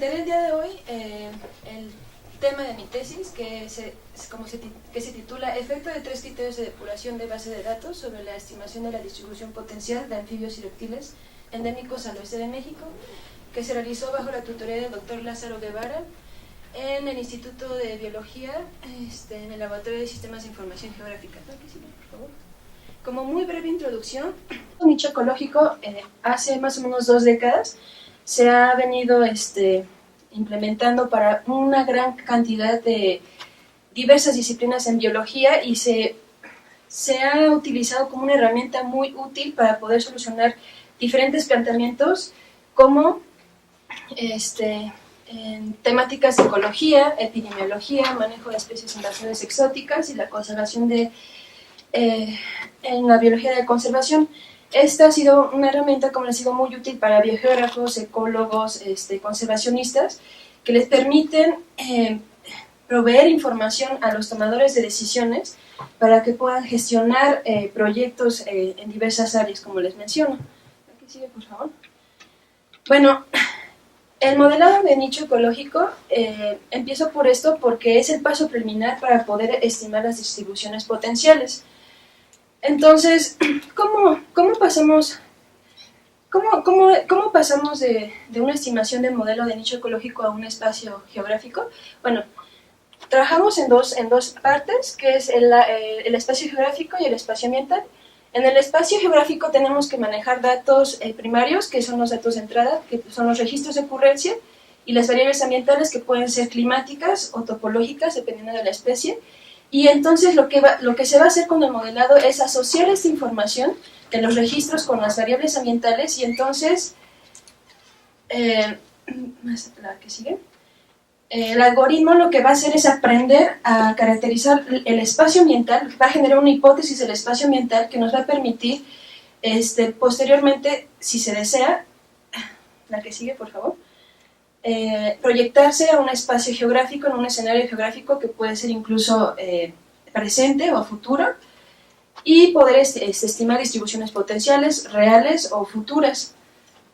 presentaré el día de hoy el tema de mi tesis, que se titula Efecto de 3 criterios de depuración de base de datos sobre la estimación de la distribución potencial de anfibios y reptiles endémicos al oeste de México, que se realizó bajo la tutoría del Dr. Lázaro Guevara en el Instituto de Biología, en el Laboratorio de Sistemas de Información Geográfica. Por favor. Como muy breve introducción, el nicho ecológico hace más o menos 2 décadas se ha venido implementando para una gran cantidad de diversas disciplinas en biología y se ha utilizado como una herramienta muy útil para poder solucionar diferentes planteamientos como en temáticas de ecología, epidemiología, manejo de especies invasores exóticas y la conservación en la biología de conservación. Esta ha sido una herramienta, como les digo, muy útil para biogeógrafos, ecólogos, conservacionistas, que les permiten proveer información a los tomadores de decisiones para que puedan gestionar proyectos en diversas áreas, como les menciono. Aquí sigue, por favor. Bueno, el modelado de nicho ecológico, empiezo por esto porque es el paso preliminar para poder estimar las distribuciones potenciales. Entonces, ¿cómo pasamos de una estimación de modelo de nicho ecológico a un espacio geográfico? Bueno, trabajamos en dos partes, que es el espacio geográfico y el espacio ambiental. En el espacio geográfico tenemos que manejar datos primarios, que son los datos de entrada, que son los registros de ocurrencia, y las variables ambientales, que pueden ser climáticas o topológicas, dependiendo de la especie. Y entonces lo que se va a hacer con el modelado es asociar esta información de los registros con las variables ambientales, y entonces, la que sigue, el algoritmo lo que va a hacer es aprender a caracterizar el espacio ambiental, va a generar una hipótesis del espacio ambiental que nos va a permitir, posteriormente, si se desea, la que sigue, por favor, proyectarse a un espacio geográfico, en un escenario geográfico que puede ser incluso presente o futuro, y poder estimar distribuciones potenciales, reales o futuras.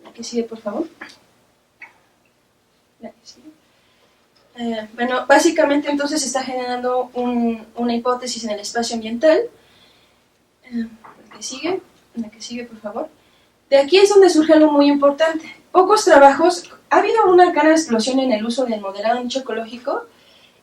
La que sigue, por favor. La que sigue. Bueno, básicamente entonces se está generando una hipótesis en el espacio ambiental. La que sigue, por favor. De aquí es donde surge algo muy importante. Pocos trabajos, ha habido una gran explosión en el uso del modelado de nicho ecológico,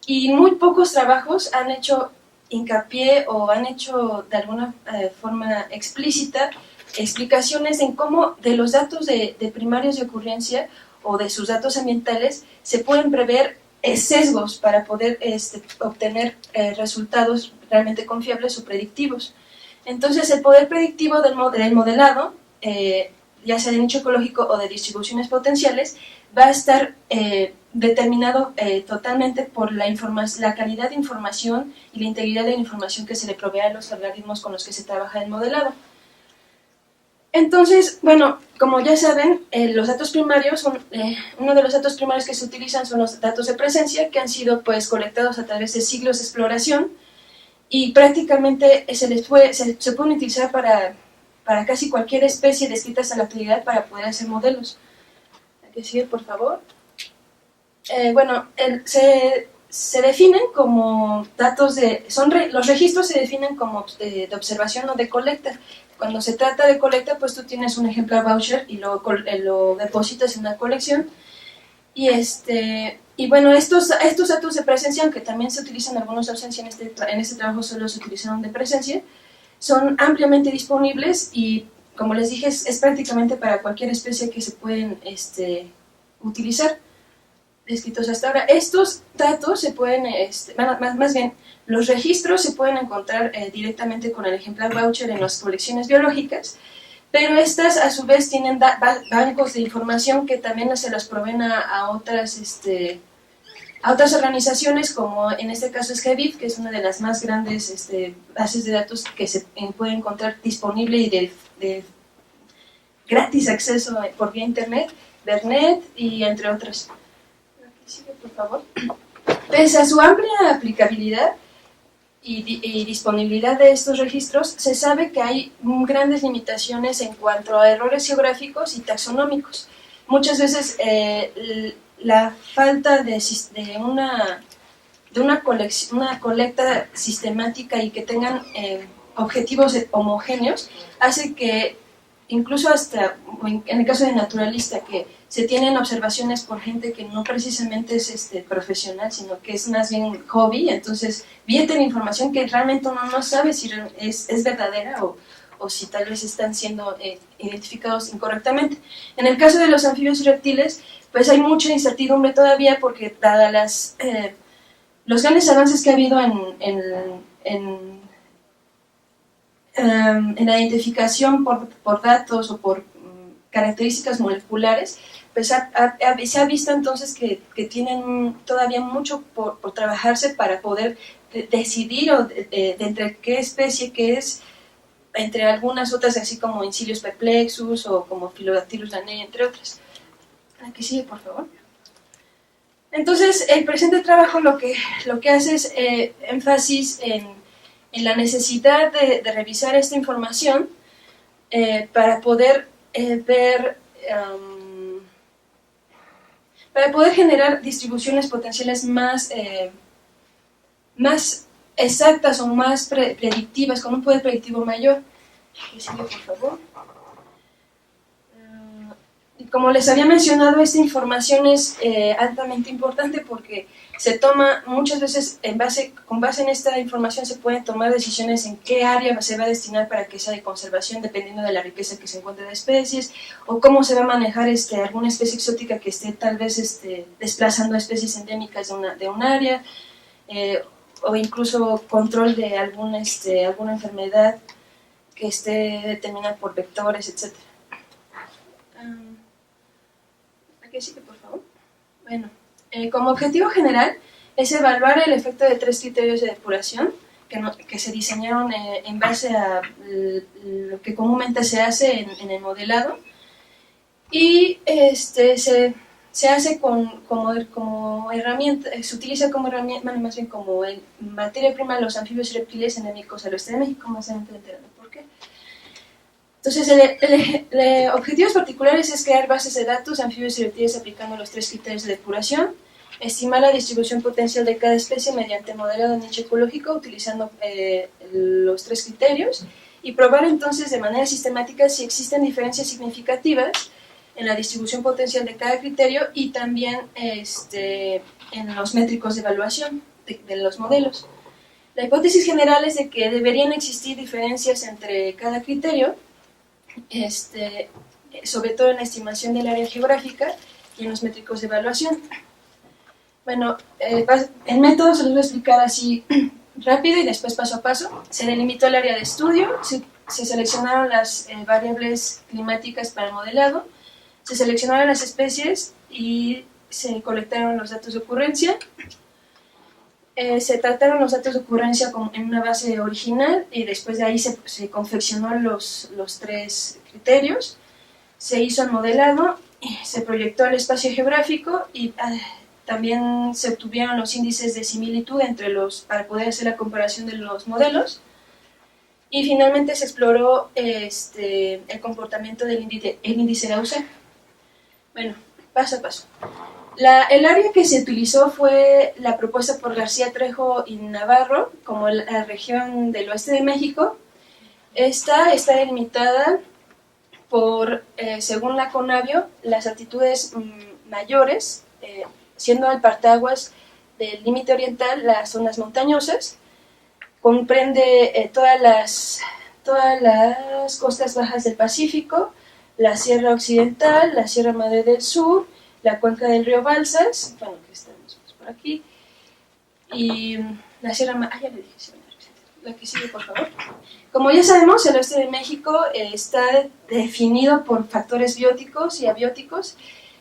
y muy pocos trabajos han hecho hincapié o han hecho de alguna forma explícita explicaciones en cómo de los datos de primarios de ocurrencia o de sus datos ambientales se pueden prever sesgos para poder obtener resultados realmente confiables o predictivos. Entonces, el poder predictivo del modelado, ya sea de nicho ecológico o de distribuciones potenciales, va a estar determinado totalmente por la calidad de información y la integridad de la información que se le provee a los algoritmos con los que se trabaja el modelado. Entonces, bueno, como ya saben, los datos primarios uno de los datos primarios que se utilizan son los datos de presencia, que han sido pues colectados a través de siglos de exploración, y prácticamente se pueden utilizar para casi cualquier especie descrita hasta la actualidad para poder hacer modelos. Hay que seguir, por favor. Bueno, se definen como datos los registros se definen como de observación o de colecta. Cuando se trata de colecta, pues tú tienes un ejemplar voucher y lo depositas en una colección. Y bueno, estos datos de presencia, aunque también se utilizan algunos de ausencia, en este trabajo solo se utilizaron de presencia, son ampliamente disponibles y, como les dije, es prácticamente para cualquier especie que se pueden utilizar, descritos hasta ahora. Estos datos se pueden, más bien, los registros se pueden encontrar directamente con el ejemplar voucher en las colecciones biológicas, pero estas a su vez tienen bancos de información que también se las proveen a otras organizaciones, como en este caso es GBIF, que es una de las más grandes bases de datos que se puede encontrar disponible y de gratis acceso por vía internet, VerNet y entre otras. Aquí sigue, por favor. Pese a su amplia aplicabilidad y disponibilidad de estos registros, se sabe que hay grandes limitaciones en cuanto a errores geográficos y taxonómicos. Muchas veces la falta de una colecta sistemática y que tengan objetivos homogéneos hace que incluso hasta en el caso de naturalista, que se tienen observaciones por gente que no precisamente es profesional, sino que es más bien hobby, entonces vienen información que realmente uno no sabe si es verdadera o si tal vez están siendo identificados incorrectamente. En el caso de los anfibios y reptiles, pues hay mucha incertidumbre todavía porque dadas los grandes avances que ha habido en la identificación por datos o por características moleculares, pues se ha visto entonces que tienen todavía mucho por trabajarse para poder decidir de entre qué especie que es, entre algunas otras, así como Incilius perplexus o como Philodactylus danae, entre otras. Aquí sigue, por favor. Entonces, el presente trabajo lo que hace es énfasis en la necesidad de revisar esta información para poder ver, para poder generar distribuciones potenciales más exactas o más predictivas, con un poder predictivo mayor. ¿Me sigue, por favor? Como les había mencionado, esta información es altamente importante porque se toma muchas veces con base en esta información se pueden tomar decisiones en qué área se va a destinar para que sea de conservación dependiendo de la riqueza que se encuentre de especies o cómo se va a manejar alguna especie exótica que esté tal vez desplazando especies endémicas de un área o incluso control de alguna enfermedad que esté determinada por vectores, etc. Aquí sigue, por favor. Bueno, como objetivo general es evaluar el efecto de 3 criterios de depuración que se diseñaron en base a lo que comúnmente se hace en el modelado y se hace como herramienta, se utiliza como herramienta, bueno, más bien como materia prima los anfibios y reptiles endémicos al oeste de México, más adelante enterando por qué. Entonces, objetivos particulares es crear bases de datos anfibios y reptiles aplicando los 3 criterios de depuración, estimar la distribución potencial de cada especie mediante modelado de nicho ecológico utilizando los 3 criterios y probar entonces de manera sistemática si existen diferencias significativas en la distribución potencial de cada criterio y también en los métricos de evaluación de los modelos. La hipótesis general es de que deberían existir diferencias entre cada criterio, sobre todo en la estimación del área geográfica y en los métricos de evaluación. Bueno, el método se los voy a explicar así rápido y después paso a paso. Se delimitó el área de estudio, se seleccionaron las variables climáticas para el modelado, se seleccionaron las especies y se colectaron los datos de ocurrencia. Se trataron los datos de ocurrencia en una base original y después de ahí se confeccionó los 3 criterios, se hizo el modelado, se proyectó el espacio geográfico y también se obtuvieron los índices de similitud para poder hacer la comparación de los modelos y finalmente se exploró el comportamiento del índice de AUC. Bueno, paso a paso. El área que se utilizó fue la propuesta por García Trejo y Navarro como la región del oeste de México. Esta está delimitada por, según la CONABIO, las altitudes mayores, siendo el partaguas del límite oriental las zonas montañosas, comprende todas las costas bajas del Pacífico, la Sierra Occidental, la Sierra Madre del Sur, la cuenca del río Balsas, bueno, que estamos por aquí, y la Sierra Madre, ya le dije, la que sigue, por favor. Como ya sabemos, el oeste de México está definido por factores bióticos y abióticos,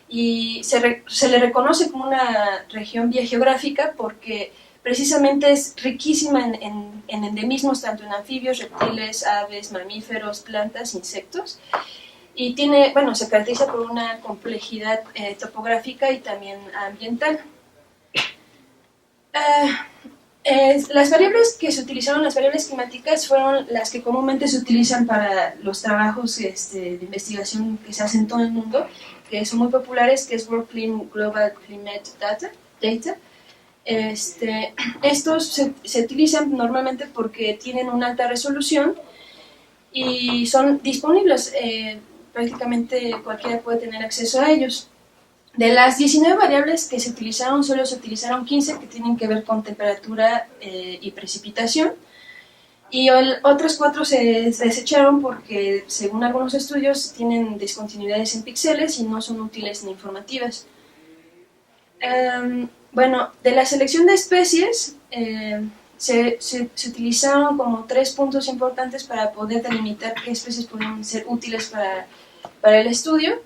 y se le reconoce como una región biogeográfica porque precisamente es riquísima en endemismos, tanto en anfibios, reptiles, aves, mamíferos, plantas, insectos, y se caracteriza por una complejidad topográfica y también ambiental. Las variables que se utilizaron, las variables climáticas, fueron las que comúnmente se utilizan para los trabajos de investigación que se hacen en todo el mundo, que son muy populares, que es World Global Climate Data. Estos se utilizan normalmente porque tienen una alta resolución y son disponibles, prácticamente cualquiera puede tener acceso a ellos. De las 19 variables que se utilizaron, solo se utilizaron 15 que tienen que ver con temperatura y precipitación, y otros 4 se desecharon porque, según algunos estudios, tienen discontinuidades en píxeles y no son útiles ni informativas. Bueno, de la selección de especies, se utilizaron como 3 puntos importantes para poder delimitar qué especies pueden ser útiles para el estudio.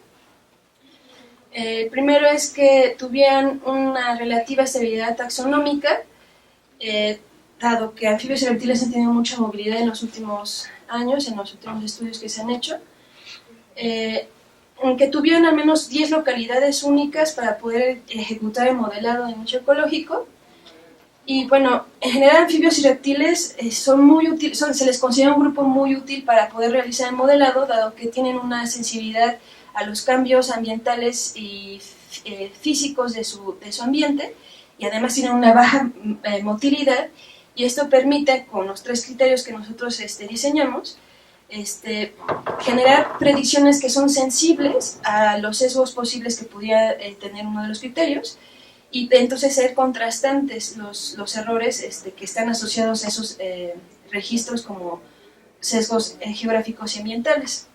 El primero es que tuvieran una relativa estabilidad taxonómica, dado que anfibios y reptiles han tenido mucha movilidad en los últimos años, en los últimos estudios que se han hecho, que tuvieran al menos 10 localidades únicas para poder ejecutar el modelado de nicho ecológico. Y bueno, en general anfibios y reptiles son muy útiles, se les considera un grupo muy útil para poder realizar el modelado, dado que tienen una sensibilidad a los cambios ambientales y físicos de su ambiente, y además tienen una baja motilidad, y esto permite, con los 3 criterios que nosotros diseñamos, generar predicciones que son sensibles a los sesgos posibles que pudiera tener uno de los criterios, y entonces ser contrastantes los errores que están asociados a esos registros como sesgos geográficos y ambientales.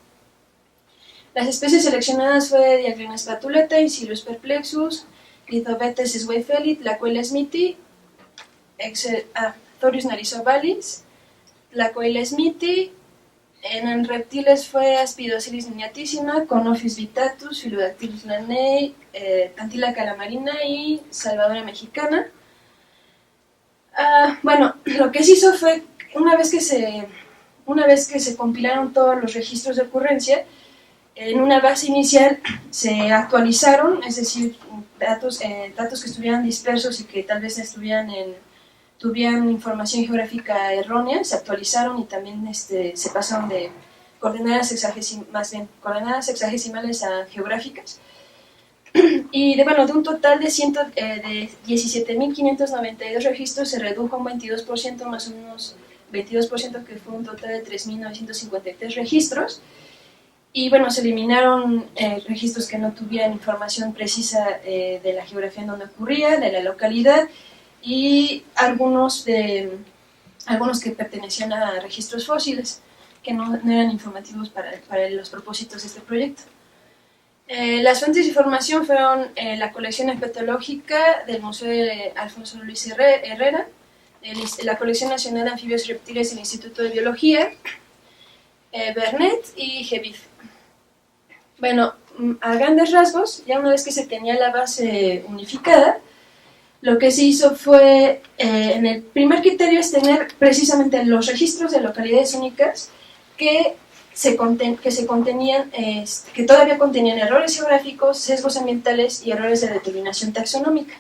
Las especies seleccionadas fue Diagrina spatulata, Incilius perplexus, Lithobetes swayfelid, Lacoila smithi, Thorius narizovalis, Lacoila smithi. En reptiles fue Aspidocelis miniatissima, Conophis vittatus, Philodactylus lanei, Tantila calamarina y Salvadora mexicana. Bueno, lo que se hizo fue, una vez que se compilaron todos los registros de ocurrencia, en una base inicial se actualizaron, es decir, datos que estuvieran dispersos y que tal vez tuvieran información geográfica errónea, se actualizaron, y también se pasaron de coordenadas hexagesimales a geográficas. Y de un total de 17.592 registros se redujo a un 22%, más o menos 22%, que fue un total de 3.953 registros. Y bueno, se eliminaron registros que no tuvieran información precisa de la geografía en donde ocurría, de la localidad, y algunos que pertenecían a registros fósiles, que no eran informativos para los propósitos de este proyecto. Las fuentes de información fueron la colección herpetológica del Museo de Alfonso Luis Herrera, la Colección Nacional de Anfibios y Reptiles del Instituto de Biología, Bernet y GEBIF. Bueno, a grandes rasgos, ya una vez que se tenía la base unificada, lo que se hizo fue, en el primer criterio, es tener precisamente los registros de localidades únicas que todavía contenían errores geográficos, sesgos ambientales y errores de determinación taxonómica.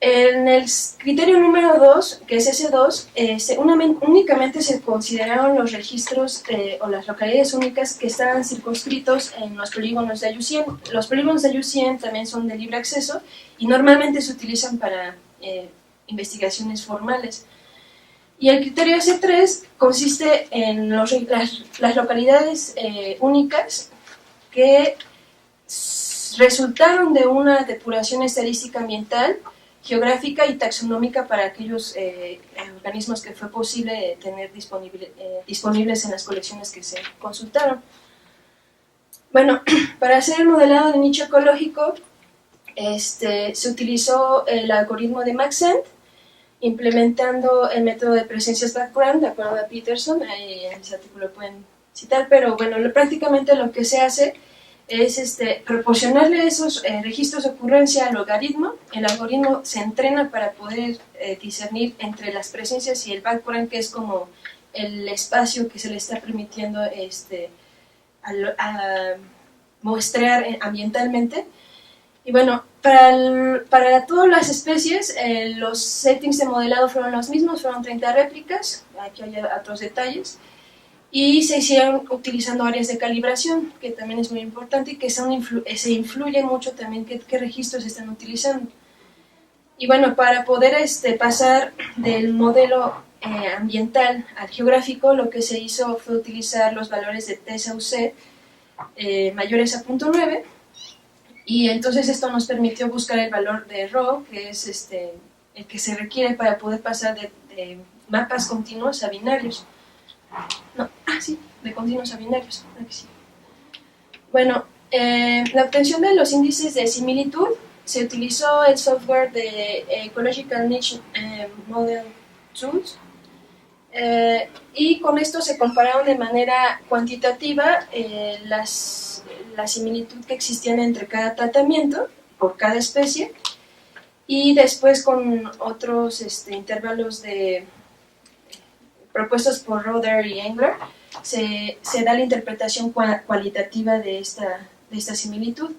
En el criterio número 2, que es S2, únicamente se consideraron los registros o las localidades únicas que estaban circunscritos en los polígonos de IUCN. Los polígonos de IUCN también son de libre acceso y normalmente se utilizan para investigaciones formales. Y el criterio S3 consiste en las localidades únicas que resultaron de una depuración estadística ambiental, geográfica y taxonómica para aquellos organismos que fue posible tener disponibles en las colecciones que se consultaron. Bueno, para hacer el modelado de nicho ecológico se utilizó el algoritmo de Maxent, implementando el método de presencias background, de acuerdo a Peterson. Ahí en ese artículo lo pueden citar, pero bueno, prácticamente lo que se hace es proporcionarle esos registros de ocurrencia al logaritmo. El algoritmo se entrena para poder discernir entre las presencias y el background, que es como el espacio que se le está permitiendo a muestrear ambientalmente. Y bueno, para todas las especies, los settings de modelado fueron los mismos, fueron 30 réplicas, aquí hay otros detalles. y se hicieron utilizando áreas de calibración, que también es muy importante y que se influye mucho también qué registros se están utilizando. Y bueno, para poder pasar del modelo ambiental al geográfico, lo que se hizo fue utilizar los valores de TSUC mayores a 0.9, y entonces esto nos permitió buscar el valor de RAW, que es el que se requiere para poder pasar de mapas continuos a binarios. Sí, de continuos a binarios. Aquí sí. Bueno, la obtención de los índices de similitud se utilizó el software de Ecological Niche Model Tools, y con esto se compararon de manera cuantitativa la similitud que existían entre cada tratamiento por cada especie, y después con otros intervalos propuestos por Roeder y Engler se da la interpretación cualitativa de esta similitud.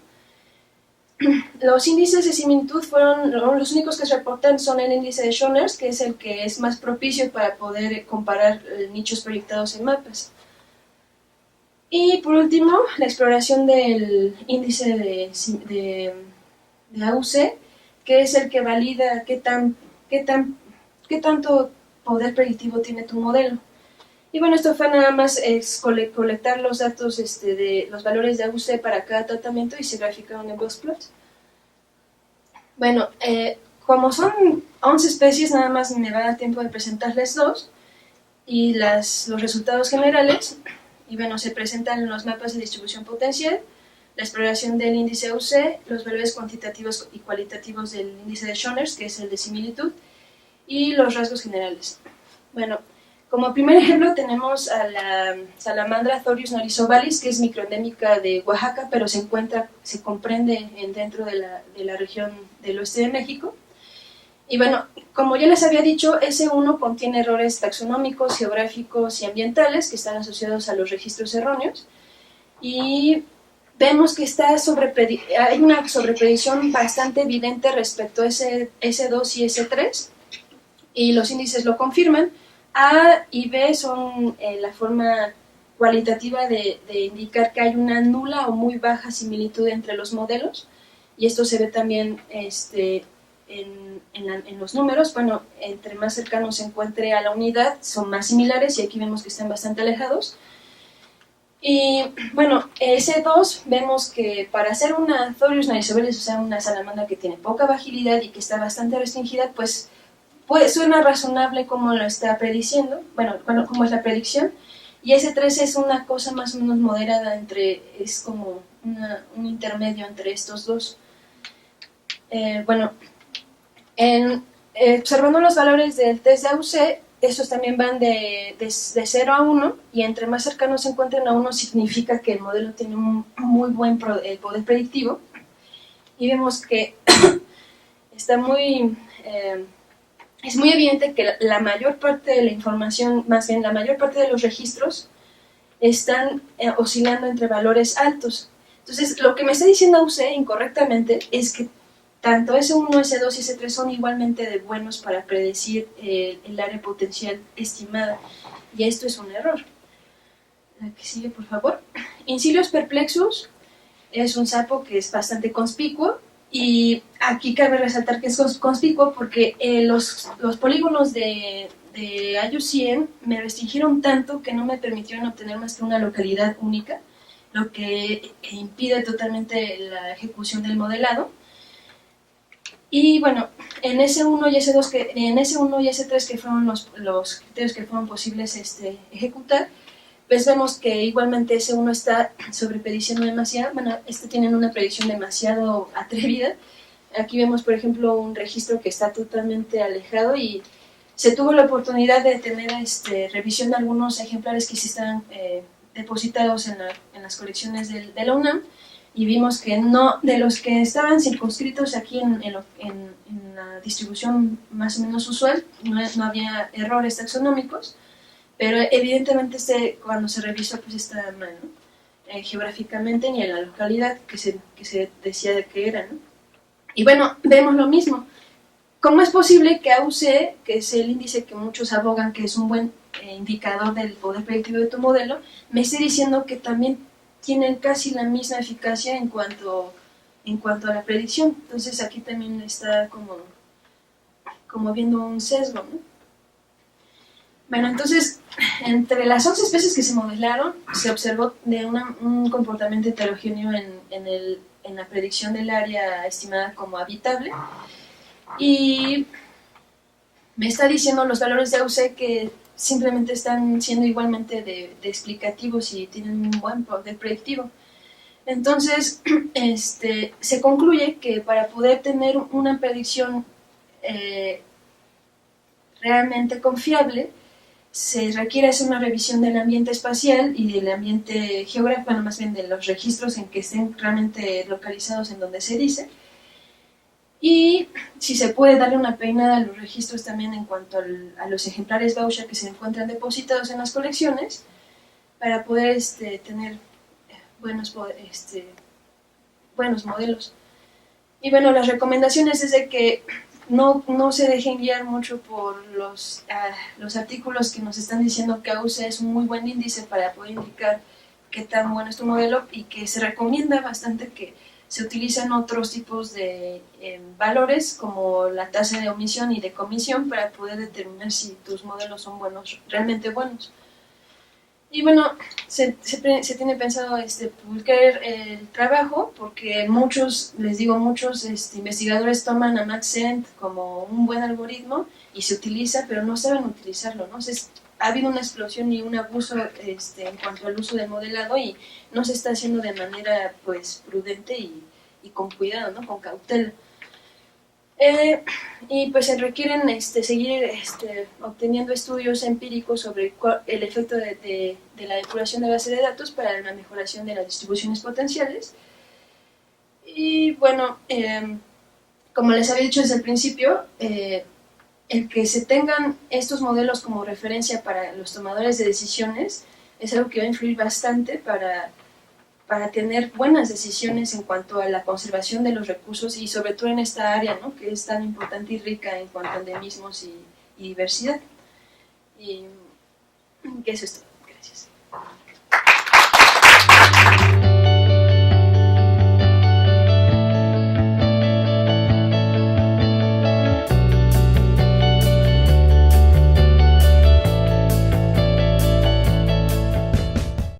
Los índices de similitud fueron los únicos que se reportan son el índice de Schoners, que es el que es más propicio para poder comparar nichos proyectados en mapas. Y por último, la exploración del índice de AUC, que es el que valida qué tanto poder predictivo tiene tu modelo. Y bueno, esto fue nada más colectar los datos de los valores de AUC para cada tratamiento y se graficaron en box plots. Bueno, como son 11 especies, nada más me va a dar tiempo de presentarles dos y los resultados generales. Y bueno, se presentan los mapas de distribución potencial, la exploración del índice AUC, los valores cuantitativos y cualitativos del índice de Schoners, que es el de similitud, y los rasgos generales. Bueno, como primer ejemplo tenemos a la salamandra Thorius norizovalis, que es microendémica de Oaxaca, pero se comprende dentro de la región del oeste de México. Y bueno, como ya les había dicho, S1 contiene errores taxonómicos, geográficos y ambientales que están asociados a los registros erróneos. Y vemos que hay una sobrepredicción bastante evidente respecto a S2 y S3, y los índices lo confirman. A y B son la forma cualitativa de indicar que hay una nula o muy baja similitud entre los modelos, y esto se ve también en los números. Bueno, entre más cercanos se encuentre a la unidad son más similares, y aquí vemos que están bastante alejados. Y bueno, S2 vemos que para hacer una Thorius narizovalis, o sea, una salamandra que tiene poca agilidad y que está bastante restringida, pues suena razonable como lo está prediciendo, bueno, como es la predicción. Y S3 es una cosa más o menos moderada, es como un intermedio entre estos dos. Bueno, observando los valores del test de AUC, estos también van de 0 a 1, y entre más cercanos se encuentren a 1 significa que el modelo tiene un muy buen poder predictivo. Y vemos que está es muy evidente que la mayor parte de la información, más bien la mayor parte de los registros, están oscilando entre valores altos. Entonces, lo que me está diciendo AUC incorrectamente es que tanto S1, S2 y S3 son igualmente de buenos para predecir el área potencial estimada, y esto es un error. La que sigue, por favor. Incilius perplexus es un sapo que es bastante conspicuo, y aquí cabe resaltar que es conspicuo porque los polígonos de IUCN me restringieron tanto que no me permitieron obtener más que una localidad única, lo que impide totalmente la ejecución del modelado. Y bueno, en S1 y S3, que fueron los criterios que fueron posibles ejecutar, pues vemos que igualmente S1 está sobreprediciendo demasiado. Bueno, tienen una predicción demasiado atrevida. Aquí vemos, por ejemplo, un registro que está totalmente alejado, y se tuvo la oportunidad de tener revisión de algunos ejemplares que sí están depositados en las colecciones de la UNAM, y vimos que no, de los que estaban circunscritos aquí en la distribución más o menos usual, no había errores taxonómicos, pero evidentemente cuando se revisó pues está mal, ¿no? Geográficamente ni en la localidad que se decía de que era, ¿no? Y bueno, vemos lo mismo. ¿Cómo es posible que AUC, que es el índice que muchos abogan que es un buen indicador del poder predictivo de tu modelo, me esté diciendo que también tienen casi la misma eficacia en cuanto a la predicción. Entonces aquí también está como viendo un sesgo, ¿no? Bueno, entonces, entre las 11 especies que se modelaron, se observó de un comportamiento heterogéneo en la predicción del área estimada como habitable, y me está diciendo los valores de AUC que simplemente están siendo igualmente de explicativos y tienen un buen poder predictivo. Entonces, se concluye que para poder tener una predicción realmente confiable, se requiere hacer una revisión del ambiente espacial y del ambiente geográfico, bueno, más bien de los registros en que estén realmente localizados en donde se dice, y si se puede darle una peinada a los registros también en cuanto a los ejemplares Gaussian que se encuentran depositados en las colecciones, para poder tener buenos modelos. Y bueno, las recomendaciones es de que no se dejen guiar mucho por los artículos que nos están diciendo que AUC es un muy buen índice para poder indicar qué tan bueno es tu modelo, y que se recomienda bastante que se utilizan otros tipos de valores como la tasa de omisión y de comisión para poder determinar si tus modelos son buenos, realmente buenos. Y bueno, se tiene pensado publicar el trabajo porque muchos investigadores toman a Maxent como un buen algoritmo y se utiliza, pero no saben utilizarlo, ¿no? Ha habido una explosión y un abuso en cuanto al uso del modelado, y no se está haciendo de manera pues prudente y con cuidado, ¿no? Con cautela. Y pues se requieren seguir obteniendo estudios empíricos sobre el efecto de la depuración de base de datos para la mejoración de las distribuciones potenciales. Y bueno, como les había dicho desde el principio, el que se tengan estos modelos como referencia para los tomadores de decisiones es algo que va a influir bastante para tener buenas decisiones en cuanto a la conservación de los recursos, y sobre todo en esta área, ¿no?, que es tan importante y rica en cuanto a endemismos y diversidad. Y que eso es todo. Gracias.